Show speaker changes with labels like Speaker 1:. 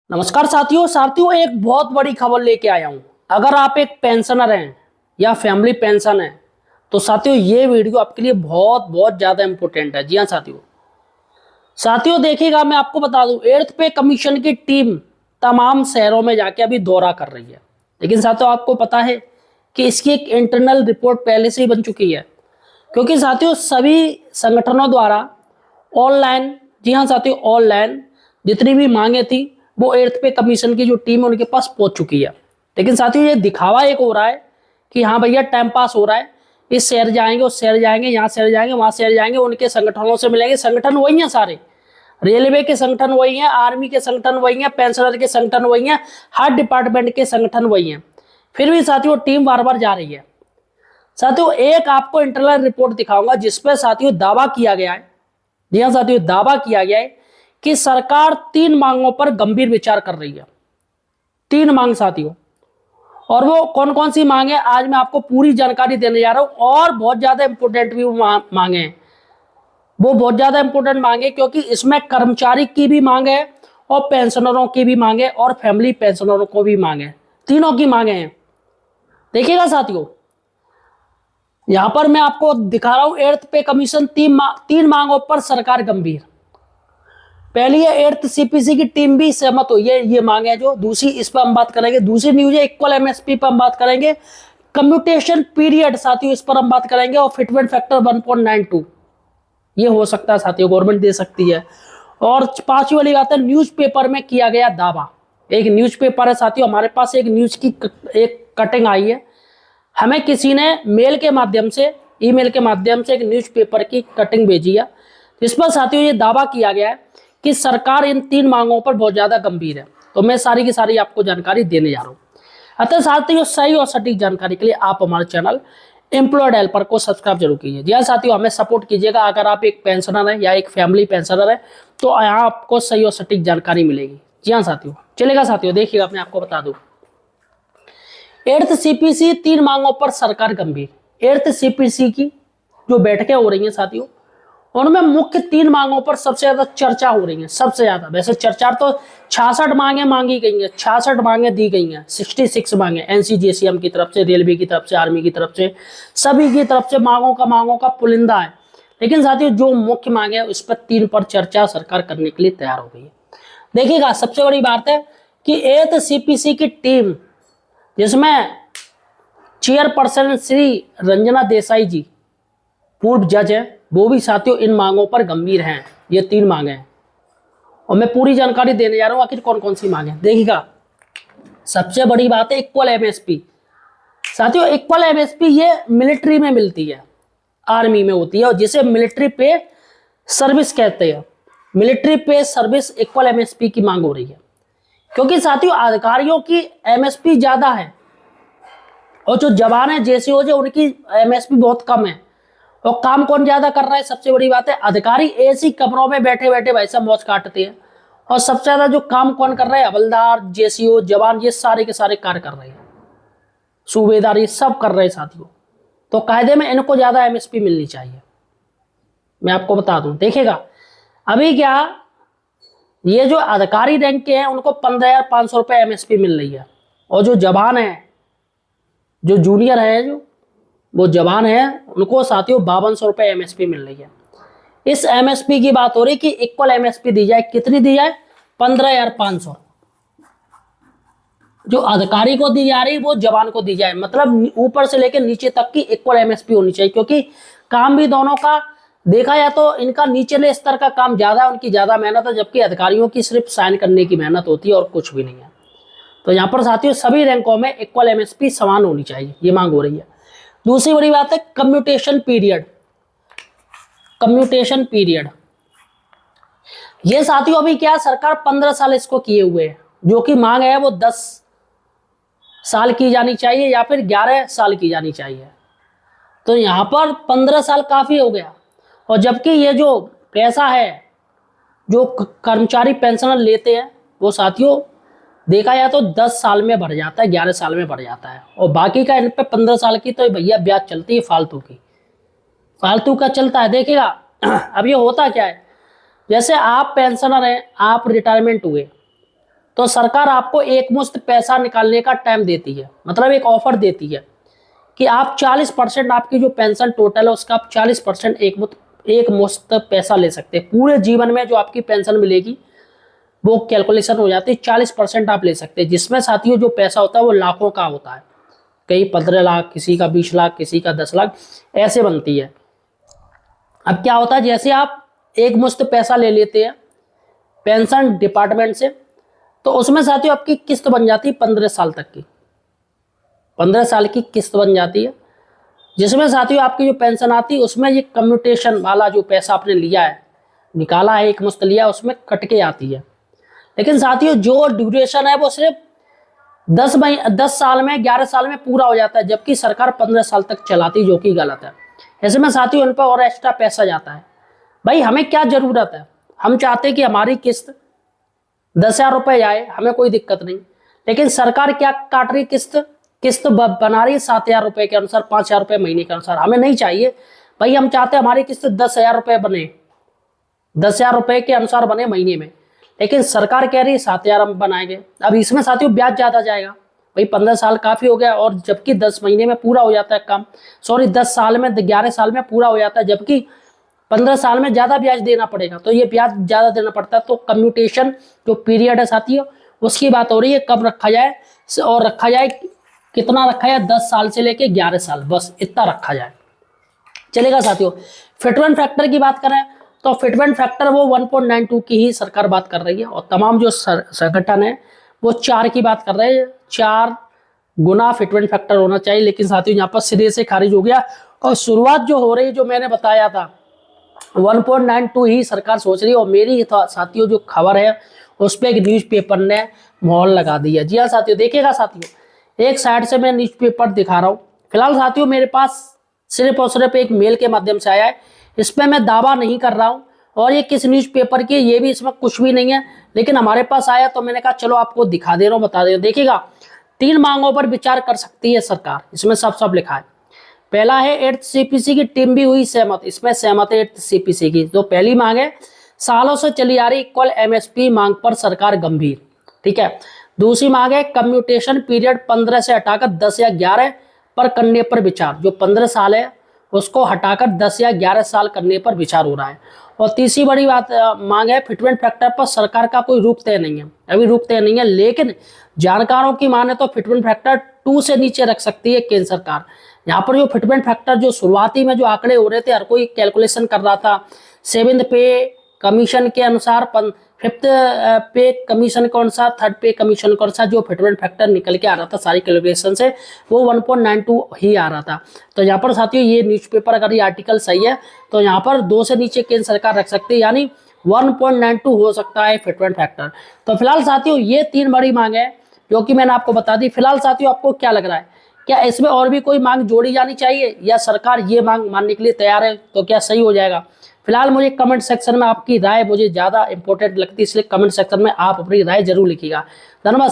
Speaker 1: नमस्कार साथियों साथियों एक बहुत बड़ी खबर लेके आया हूं। अगर आप एक पेंशनर हैं या फैमिली पेंशन है तो साथियों ये वीडियो आपके लिए बहुत बहुत ज्यादा इंपॉर्टेंट है। जी हाँ साथियों, देखिएगा, मैं आपको बता दूं, एर्थ पे कमीशन की टीम तमाम शहरों में जाके अभी दौरा कर रही है। लेकिन साथियों आपको पता है कि इसकी एक इंटरनल रिपोर्ट पहले से ही बन चुकी है, क्योंकि साथियों सभी संगठनों द्वारा ऑनलाइन, जी हाँ साथियों, ऑनलाइन जितनी भी मांगे थी वो एर्थ पे कमीशन की जो टीम है उनके पास पहुंच चुकी है। लेकिन साथियों ये दिखावा एक हो रहा है कि हाँ भैया टाइम पास हो रहा है, इस शहर जाएंगे, उस शहर जाएंगे, यहाँ शहर जाएंगे, वहां शहर जाएंगे, उनके संगठनों से मिलेंगे। संगठन वही है सारे, रेलवे के संगठन वही है, आर्मी के संगठन वही है, पेंशनर के संगठन वही है, हर डिपार्टमेंट के संगठन वही है। फिर भी साथियों टीम बार बार जा रही है। साथियों एक आपको इंटरनल रिपोर्ट दिखाऊंगा जिसपे साथियों दावा किया गया है, जी हाँ साथियों, दावा किया गया है कि सरकार 3 मांगों पर गंभीर विचार कर रही है। 3 मांग साथियों, और वो कौन कौन सी मांग है आज मैं आपको पूरी जानकारी देने जा रहा हूं। और बहुत ज्यादा इंपोर्टेंट भी मांगे हैं, वो बहुत ज्यादा इंपोर्टेंट मांगे, क्योंकि इसमें कर्मचारी की भी मांग है और पेंशनरों की भी मांग है और फैमिली पेंशनरों को भी मांग है। तीनों की मांगे हैं। देखिएगा साथियों, यहां पर मैं आपको दिखा रहा हूं एर्थ पे कमीशन 3 मांगों पर सरकार गंभीर। पहली है एर्थ सीपीसी की टीम भी सहमत हुई है, ये मांग है जो। दूसरी इस पर हम बात करेंगे। दूसरी न्यूज है इक्वल एमएसपी पर हम बात करेंगे। कम्यूटेशन पीरियड साथियों इस पर हम बात करेंगे। और फिटमेंट फैक्टर 1.92 ये हो सकता है साथियों, गवर्नमेंट दे सकती है। और 5वीं वाली बात है न्यूज़पेपर में किया गया दावा। एक न्यूज़पेपर है साथियों, हमारे पास एक न्यूज की एक कटिंग आई है, हमें किसी ने मेल के माध्यम से, ईमेल के माध्यम से एक न्यूज़पेपर की कटिंग भेजी है, जिस पर साथियों ये दावा किया गया है कि सरकार इन 3 मांगों पर बहुत ज्यादा गंभीर है। तो मैं सारी की सारी आपको जानकारी देने जा रहा हूं। अतः साथियों सही और सटीक जानकारी के लिए आप हमारे चैनल एम्प्लॉयड हेल्पर को सब्सक्राइब जरूर कीजिए। जी हाँ साथियों, हमें सपोर्ट कीजिएगा। अगर आप एक पेंशनर है या एक फैमिली पेंशनर है तो यहाँ आपको सही और सटीक जानकारी मिलेगी। जी हाँ साथियों, चलेगा साथियों, देखिएगा, मैं आपको बता दूं, एर्थ सीपीसी 3 मांगों पर सरकार गंभीर। एर्थ सीपीसी की जो बैठकें हो रही हैं साथियों, उनमें मुख्य 3 मांगों पर सबसे ज्यादा चर्चा हो रही है। सबसे ज्यादा, वैसे चर्चा तो 66 मांगे मांगी गई हैं, 66 मांगे दी गई हैं, 66 मांगे एनसीजीसीएम की तरफ से, रेलवे की तरफ से, आर्मी की तरफ से, सभी की तरफ से मांगों का पुलिंदा है। लेकिन साथियों जो मुख्य मांगे उस पर 3 पर चर्चा सरकार करने के लिए तैयार हो गई है। देखिएगा, सबसे बड़ी बात है कि एर्थ सीपीसी की टीम, जिसमें चेयरपर्सन श्री रंजना देसाई जी, पूर्व जज है, वो भी साथियों इन मांगों पर गंभीर हैं। ये 3 मांगे हैं और मैं पूरी जानकारी देने जा रहा हूं आखिर कौन कौन सी मांगे। देखिएगा, सबसे बड़ी बात है इक्वल एमएसपी। साथियों इक्वल एमएसपी ये मिलिट्री में मिलती है, आर्मी में होती है, और जिसे मिलिट्री पे सर्विस कहते हैं। मिलिट्री पे सर्विस इक्वल एमएसपी की मांग हो रही है, क्योंकि साथियों अधिकारियों की एमएसपी ज्यादा है और जो जवान है जेसीओ जो उनकी एमएसपी बहुत कम है। और काम कौन ज्यादा कर रहा है, सबसे बड़ी बात है अधिकारी एसी कमरों में बैठे बैठे भाई साहब मौज काटते हैं। और सबसे ज्यादा जो काम कौन कर रहा है, हवलदार, जेसीओ, जवान, ये सारे के सारे कार्य कर रहे हैं, सूबेदार, ये सब कर रहे हैं साथियों। तो कायदे में इनको ज्यादा एमएसपी मिलनी चाहिए, मैं आपको बता दूं। देखिएगा, अभी क्या, ये जो अधिकारी रैंक के हैं उनको 15,500 रुपये एमएसपी मिल रही है, और जो जवान है, जो जूनियर है, जो वो जवान है, उनको साथियों 5200 रुपये एमएसपी मिल रही है। इस एमएसपी की बात हो रही कि इक्वल एमएसपी दी जाए। कितनी दी जाए? 15,500 जो अधिकारी को दी जा रही वो जवान को दी जाए, मतलब ऊपर से लेकर नीचे तक की इक्वल एमएसपी होनी चाहिए। क्योंकि काम भी दोनों का देखा जाए तो इनका नीचले स्तर का काम ज्यादा है, उनकी ज्यादा मेहनत है, जबकि अधिकारियों की सिर्फ साइन करने की मेहनत होती है और कुछ भी नहीं है। तो यहाँ पर साथियों सभी रैंकों में इक्वल एमएसपी समान होनी चाहिए, ये मांग हो रही है। दूसरी बड़ी बात है कम्यूटेशन पीरियड। कम्यूटेशन पीरियड ये साथियों अभी क्या, सरकार 15 साल इसको किए हुए है, जो कि मांग है वो 10 साल की जानी चाहिए या फिर 11 साल की जानी चाहिए। तो यहां पर 15 साल काफी हो गया। और जबकि ये जो पैसा है जो कर्मचारी पेंशनर लेते हैं वो साथियों देखा जाए तो 10 साल में बढ़ जाता है, 11 साल में बढ़ जाता है, और बाकी का इन पे 15 साल की तो भैया ब्याज चलती है फालतू की, फालतू का चलता है। देखिएगा, अब ये होता क्या है, जैसे आप पेंशनर हैं, आप रिटायरमेंट हुए, तो सरकार आपको एक मुश्त पैसा निकालने का टाइम देती है, मतलब एक ऑफर देती है कि आप 40% आपकी जो पेंशन टोटल है उसका आप 40% एक मुश्त पैसा ले सकते हैं। पूरे जीवन में जो आपकी पेंशन मिलेगी वो कैलकुलेशन हो जाती है, 40% आप ले सकते हैं, जिसमें साथियों जो पैसा होता है वो लाखों का होता है, कई 15 लाख, किसी का 20 लाख, किसी का 10 लाख, ऐसे बनती है। अब क्या होता है, जैसे आप एक मुश्त पैसा ले लेते हैं पेंशन डिपार्टमेंट से, तो उसमें साथियों आपकी किस्त बन जाती है 15 साल तक की, 15 साल की किस्त बन जाती है, जिसमें साथियों आपकी जो पेंशन आती है उसमें ये कम्यूटेशन वाला जो पैसा आपने लिया है, निकाला है, एक मुश्त लिया है, उसमें कट के आती है। लेकिन साथियों जो ड्यूरेशन है वो सिर्फ 10 साल में, 11 साल में पूरा हो जाता है, जबकि सरकार 15 साल तक चलाती, जो कि गलत है। ऐसे में साथियों उन पर और एक्स्ट्रा पैसा जाता है। भाई हमें क्या जरूरत है, हम चाहते हैं कि हमारी किस्त 10,000 रुपये आए, हमें कोई दिक्कत नहीं, लेकिन सरकार क्या काट रही, किस्त बना रही है 7,000 रुपये के अनुसार, 5,000 रुपये महीने के अनुसार। हमें नहीं चाहिए भाई, हम चाहते हैं हमारी किस्त 10,000 रुपये बने, 10,000 रुपये के अनुसार बने महीने में, लेकिन सरकार कह रही है 7,000 हम बनाएंगे। अब इसमें साथियों ब्याज ज़्यादा जाएगा, भाई 15 साल काफ़ी हो गया, और जबकि 10 महीने में पूरा हो जाता है काम, 10 साल में, 11 साल में पूरा हो जाता है, जबकि 15 साल में ज़्यादा ब्याज देना पड़ेगा, तो ये ब्याज ज़्यादा देना पड़ता है। तो कम्यूटेशन जो पीरियड है साथियों उसकी बात हो रही है, कब रखा जाए, और रखा जाए कितना रखा जाए, 10 साल से लेके 11 साल, बस इतना रखा जाए, चलेगा साथियों। फिटमेंट फैक्टर की बात करें तो फिटमेंट फैक्टर वो 1.92 की ही सरकार बात कर रही है, और तमाम जो संगठन है वो 4 की बात कर रहे हैं, 4 गुना फिटमेंट फैक्टर होना चाहिए। लेकिन साथियों यहाँ पर सिरे से खारिज हो गया, और शुरुआत जो हो रही है, जो मैंने बताया था 1.92 ही सरकार सोच रही है। और मेरी साथियों जो खबर है उस पर एक न्यूज़पेपर ने मोहर लगा दी है। जी हाँ साथियों, देखिएगा साथियों, एक साइड से मैं न्यूज़पेपर दिखा रहा हूँ। फिलहाल साथियों मेरे पास सिर्फ और सिर्फ एक मेल के माध्यम से आया है, इस पर मैं दावा नहीं कर रहा हूँ, और ये किस न्यूज़पेपर की ये भी इसमें कुछ भी नहीं है, लेकिन हमारे पास आया तो मैंने कहा चलो आपको दिखा दे रहा हूँ, बता दे रहा हूँ। देखिएगा, 3 मांगों पर विचार कर सकती है सरकार, इसमें सब लिखा है। पहला है 8th CPC की टीम भी हुई सहमत, इसमें सहमत है 8th CPC की। जो पहली मांग है, सालों से चली आ रही इक्वल MSP मांग पर सरकार गंभीर, ठीक है। दूसरी मांग है कम्यूटेशन पीरियड 15 से हटाकर 10 या 11 पर करने पर विचार, जो 15 साल है उसको हटाकर 10 या 11 साल करने पर विचार हो रहा है। और तीसरी बड़ी बात मांग है, फिटमेंट फैक्टर पर सरकार का कोई रूप तय नहीं है, अभी रूप तय नहीं है, लेकिन जानकारों की माने तो फिटमेंट फैक्टर 2 से नीचे रख सकती है केंद्र सरकार। यहाँ पर जो फिटमेंट फैक्टर जो शुरुआती में जो आंकड़े हो रहे थे, हर कोई कैलकुलेशन कर रहा था 7th पे कमीशन के अनुसार, 5th पे कमीशन के अनुसार, 3rd पे कमीशन के अनुसार जो फिटमेंट फैक्टर निकल के आ रहा था सारी कैलकुलेशन से, वो 1.92 ही आ रहा था। तो यहाँ पर साथियों ये न्यूज़पेपर, अगर ये आर्टिकल सही है तो यहाँ पर 2 से नीचे केंद्र सरकार रख सकती है, यानी 1.92 हो सकता है फिटमेंट फैक्टर। तो फिलहाल साथियों ये 3 बड़ी मांग है जो कि मैंने आपको बता दी। फिलहाल साथियों आपको क्या लग रहा है, क्या इसमें और भी कोई मांग जोड़ी जानी चाहिए, या सरकार ये मांग मानने के लिए तैयार है, तो क्या सही हो जाएगा? फिलहाल मुझे कमेंट सेक्शन में आपकी राय मुझे ज़्यादा इंपॉर्टेंट लगती है, इसलिए कमेंट सेक्शन में आप अपनी राय जरूर लिखिएगा। धन्यवाद।